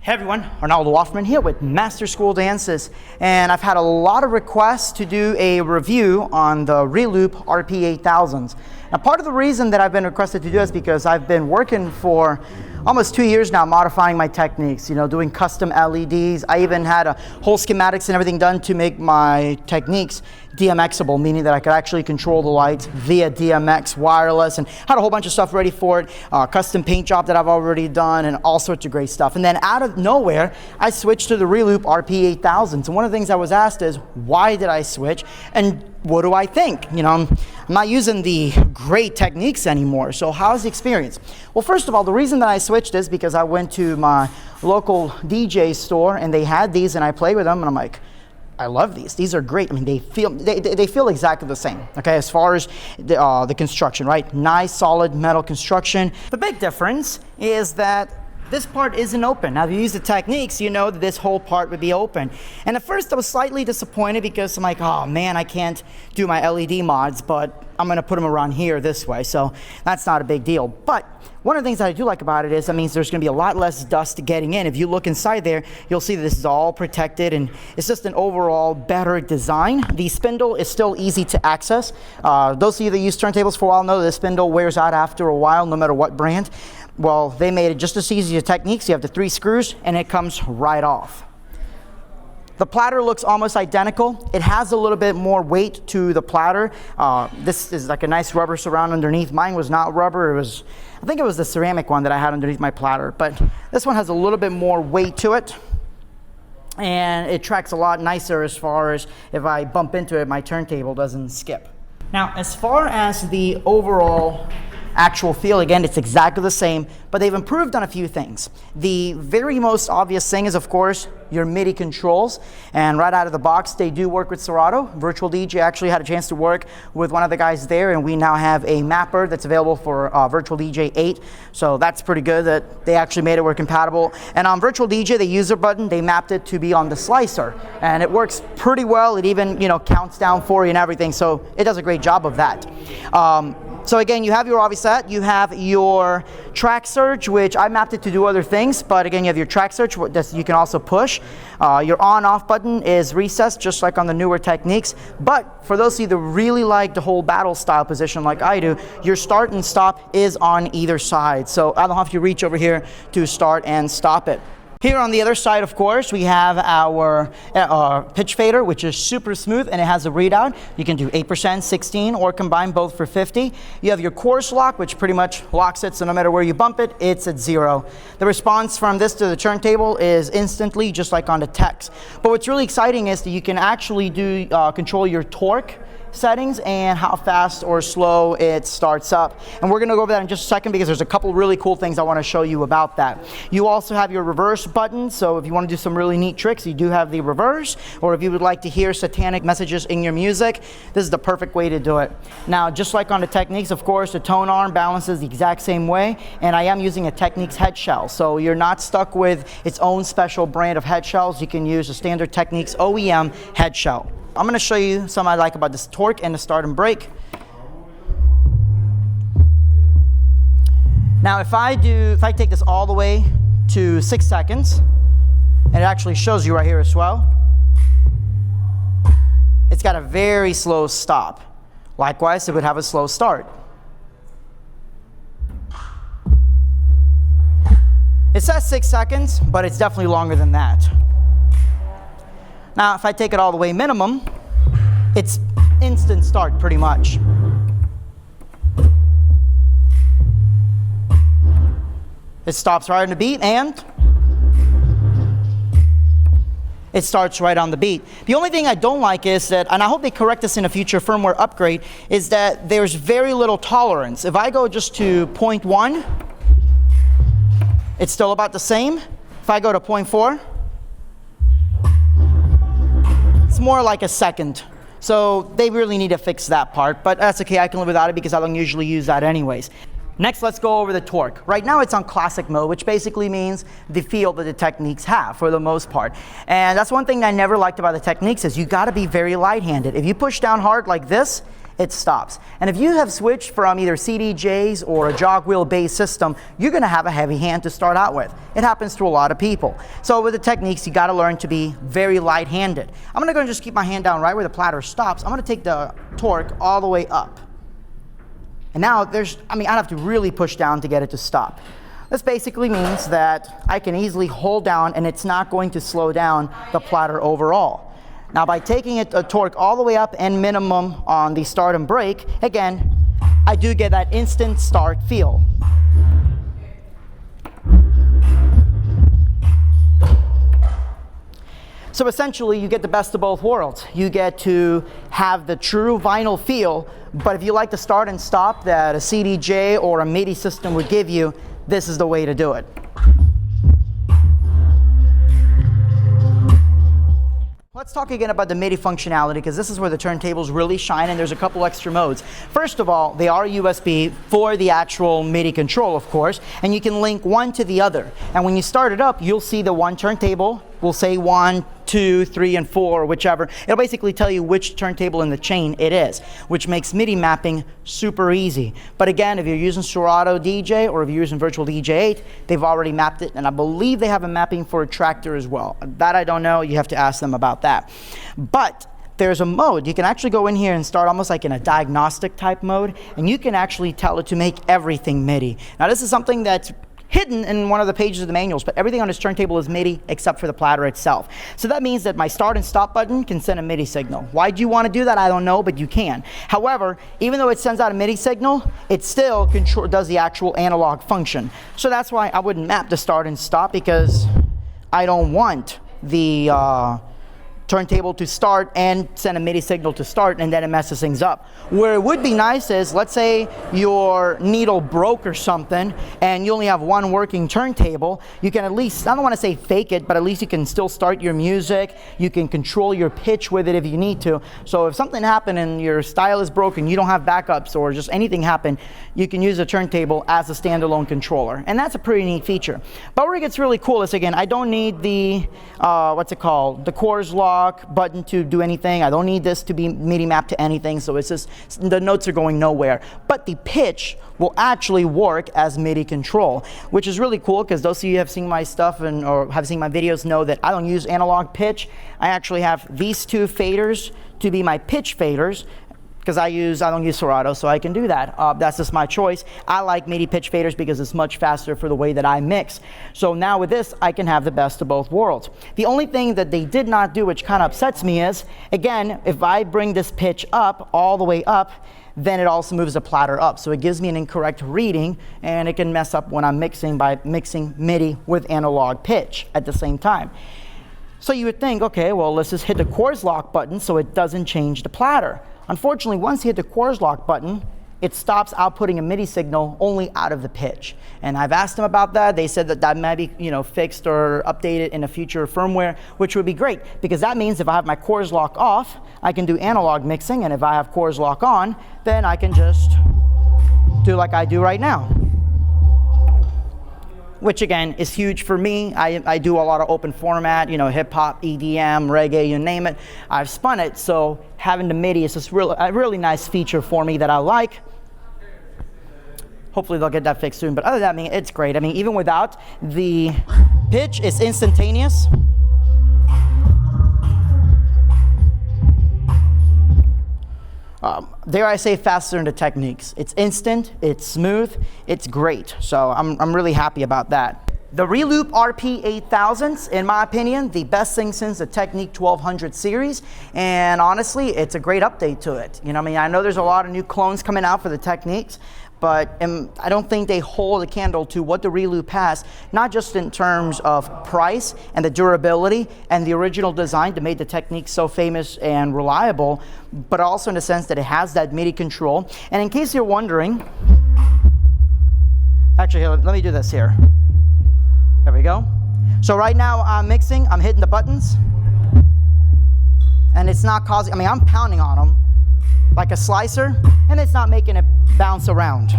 Hey everyone, Arnaldo Hoffman here with Master School Dances, and I've had a lot of requests to do a review on the Reloop RP8000s. Now, part of the reason that I've been requested to do this is because I've been working for almost 2 years now modifying my Technics, doing custom LEDs. I even had a whole schematics and everything done to make my Technics DMXable, meaning that I could actually control the lights via DMX wireless, and had a whole bunch of stuff ready for it, custom paint job that I've already done, and all sorts of great stuff. And then out of nowhere, I switched to the Reloop RP8000s. And one of the things I was asked is, why did I switch? And what do I think? I'm not using the great Techniques anymore, so how's the experience? Well, first of all, the reason that I switched is because I went to my local DJ store and they had these and I played with them and I'm like, I love these. These are great. I mean, they feel exactly the same, okay, as far as the construction, right? Nice, solid metal construction. The big difference is that this part isn't open. Now, if you use the Techniques, you know that this whole part would be open. And at first, I was slightly disappointed because I'm like, oh man, I can't do my LED mods, but I'm gonna put them around here this way, so that's not a big deal. But one of the things that I do like about it is that means there's gonna be a lot less dust getting in. If you look inside there, you'll see that this is all protected and it's just an overall better design. The spindle is still easy to access. Those of you that use turntables for a while know that the spindle wears out after a while, no matter what brand. Well, they made it just as easy as Techniques. You have the 3 screws and it comes right off. The platter looks almost identical. It has a little bit more weight to the platter. This is like a nice rubber surround underneath. Mine was not rubber. I think it was the ceramic one that I had underneath my platter, but this one has a little bit more weight to it. And it tracks a lot nicer as far as if I bump into it, my turntable doesn't skip. Now, as far as the overall actual feel, again, it's exactly the same, but they've improved on a few things. The very most obvious thing is, of course, your MIDI controls, and right out of the box, they do work with Serato. Virtual DJ actually had a chance to work with one of the guys there, and we now have a mapper that's available for Virtual DJ 8, so that's pretty good that they actually made it work compatible. And on Virtual DJ, the user button, they mapped it to be on the slicer, and it works pretty well. It even, counts down for you and everything, so it does a great job of that. So again, you have your obvious set, you have your track search, which I mapped it to do other things, but again, you have your track search that you can also push. Your on-off button is recessed, just like on the newer Techniques, but for those of you that really like the whole battle style position like I do, your start and stop is on either side. So I don't have to reach over here to start and stop it. Here on the other side, of course, we have our pitch fader, which is super smooth, and it has a readout. You can do 8%, 16, or combine both for 50. You have your course lock, which pretty much locks it, so no matter where you bump it, it's at 0. The response from this to the turntable is instantly, just like on the Techs. But what's really exciting is that you can actually control your torque settings and how fast or slow it starts up. And we're gonna go over that in just a second because there's a couple really cool things I wanna show you about that. You also have your reverse button, so if you wanna do some really neat tricks, you do have the reverse, or if you would like to hear satanic messages in your music, this is the perfect way to do it. Now, just like on the Techniques, of course, the tone arm balances the exact same way, and I am using a Techniques head shell, so you're not stuck with its own special brand of head shells. You can use a standard Techniques OEM head shell. I'm going to show you something I like about this torque and the start and break. Now, if I take this all the way to 6 seconds, and it actually shows you right here as well, it's got a very slow stop. Likewise, it would have a slow start. It says 6 seconds, but it's definitely longer than that. Now, if I take it all the way minimum, it's instant start pretty much. It stops right on the beat and it starts right on the beat. The only thing I don't like is that, and I hope they correct this in a future firmware upgrade, is that there's very little tolerance. If I go just to 0.1, it's still about the same. If I go to 0.4, it's more like a second. So they really need to fix that part, but that's okay, I can live without it because I don't usually use that anyways. Next, let's go over the torque. Right now it's on classic mode, which basically means the feel that the Techniques have for the most part. And that's one thing I never liked about the Techniques is you gotta be very light-handed. If you push down hard like this, it stops. And if you have switched from either CDJs or a jog wheel based system, you're going to have a heavy hand to start out with. It happens to a lot of people. So with the Technics, you got to learn to be very light handed. I'm going to go and just keep my hand down right where the platter stops. I'm going to take the torque all the way up. And now I'd have to really push down to get it to stop. This basically means that I can easily hold down and it's not going to slow down the platter overall. Now by taking a torque all the way up and minimum on the start and brake, again, I do get that instant start feel. So essentially you get the best of both worlds. You get to have the true vinyl feel, but if you like the start and stop that a CDJ or a MIDI system would give you, this is the way to do it. Let's talk again about the MIDI functionality, because this is where the turntables really shine, and there's a couple extra modes. First of all, they are USB for the actual MIDI control, of course, and you can link one to the other. And when you start it up, you'll see the one turntable will say 1, 2, 3, and 4, whichever. It'll basically tell you which turntable in the chain it is, which makes MIDI mapping super easy. But again, if you're using Serato DJ or if you're using Virtual DJ 8, they've already mapped it, and I believe they have a mapping for a tractor as well. That I don't know, you have to ask them about that. But there's a mode. You can actually go in here and start almost like in a diagnostic type mode, and you can actually tell it to make everything MIDI. Now this is something that's hidden in one of the pages of the manuals, but everything on this turntable is MIDI except for the platter itself. So that means that my start and stop button can send a MIDI signal. Why do you want to do that? I don't know, but you can. However, even though it sends out a MIDI signal, it still does the actual analog function. So that's why I wouldn't map the start and stop, because I don't want the turntable to start and send a MIDI signal to start, and then it messes things up. Where it would be nice is, let's say your needle broke or something and you only have one working turntable, you can at least, I don't want to say fake it, but at least you can still start your music, you can control your pitch with it if you need to. So if something happened and your style is broken, you don't have backups or just anything happened, you can use a turntable as a standalone controller. And that's a pretty neat feature. But where it gets really cool is, again, I don't need the, the Coors Lock button to do anything. I don't need this to be MIDI mapped to anything, so it's just, the notes are going nowhere. But the pitch will actually work as MIDI control, which is really cool, because those of you who have seen my stuff or have seen my videos know that I don't use analog pitch. I actually have these two faders to be my pitch faders, because I don't use Serato, so I can do that. That's just my choice. I like MIDI pitch faders because it's much faster for the way that I mix. So now with this, I can have the best of both worlds. The only thing that they did not do, which kind of upsets me, is, again, if I bring this pitch up, all the way up, then it also moves the platter up. So it gives me an incorrect reading, and it can mess up when I'm mixing by mixing MIDI with analog pitch at the same time. So you would think, okay, well, let's just hit the Coors Lock button so it doesn't change the platter. Unfortunately, once you hit the Coors Lock button, it stops outputting a MIDI signal only out of the pitch. And I've asked them about that. They said that that might be, fixed or updated in a future firmware, which would be great, because that means if I have my Coors Lock off, I can do analog mixing, and if I have Coors Lock on, then I can just do like I do right now. Which again is huge for me. I do a lot of open format, hip hop, EDM, reggae, you name it. I've spun it, so having the MIDI is just a really nice feature for me that I like. Hopefully they'll get that fixed soon, but other than that, it's great. Even without the pitch, it's instantaneous. Dare I say, faster than the Technics. It's instant, it's smooth, it's great. So I'm really happy about that. The Reloop RP8000, in my opinion, the best thing since the Technics 1200 series, and honestly, it's a great update to it. I know there's a lot of new clones coming out for the Technics, but I don't think they hold a candle to what the Reloop has, not just in terms of price and the durability and the original design that made the Technics so famous and reliable, but also in the sense that it has that MIDI control. And in case you're wondering, actually, here, let me do this here. There we go. So right now I'm mixing, I'm hitting the buttons, and it's not causing, I'm pounding on them like a slicer, and it's not making it bounce around.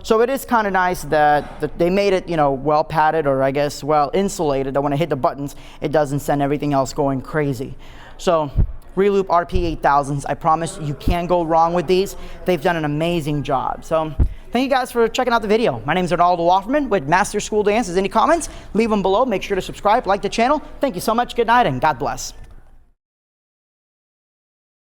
So it is kind of nice that they made it, well padded, or I guess well insulated, that when I hit the buttons, it doesn't send everything else going crazy. So Reloop RP8000s. I promise you can't go wrong with these. They've done an amazing job. So thank you guys for checking out the video. My name is Ronaldo Offerman with Master School Dances. Any comments? Leave them below. Make sure to subscribe, like the channel. Thank you so much. Good night and God bless.